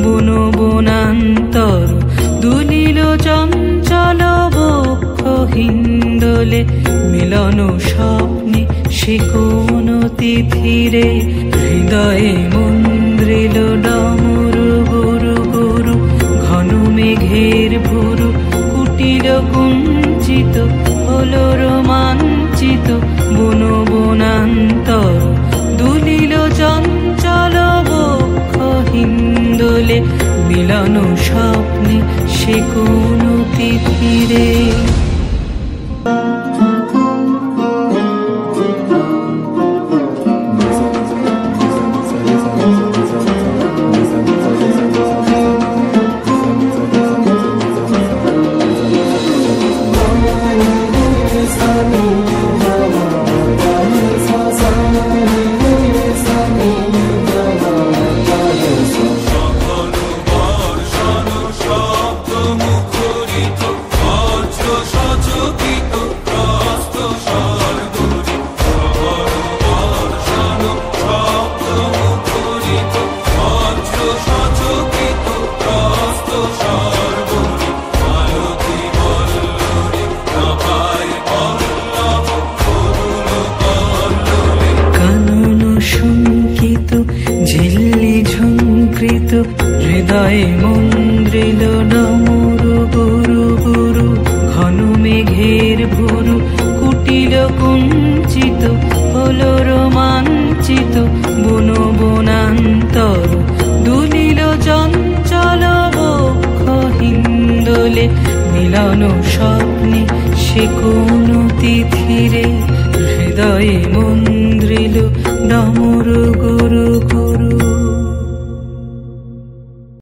বন বনান্তর দুলিল চঞ্চল বক্ষ হিন্দোলে মিলন স্বপ্নে সে কোন তিথিরে হৃদয়ে মন্দ্রিল ডমরু গুরু গুরু ঘন মেঘের ভুরু কুটিল কুঞ্চিত হলো রোমাঞ্চিত বন বনান্তর দুলিল চঞ্চল বক্ষ হিন্দোলে মিলন স্বপ্নে সে কোন তিথিরে। হৃদয়ে মন্দ্রিল ডমরু গুরু গুরু ঘন মেঘের ভুরু কুটিল কুঞ্চিত হলো রোমাঞ্চিত বন বনান্তর দুলিল চঞ্চল বক্ষ হিন্দোলে মিলন স্বপ্নে সে কোন তিথিরে হৃদয়ে মন্দ্রিল ডম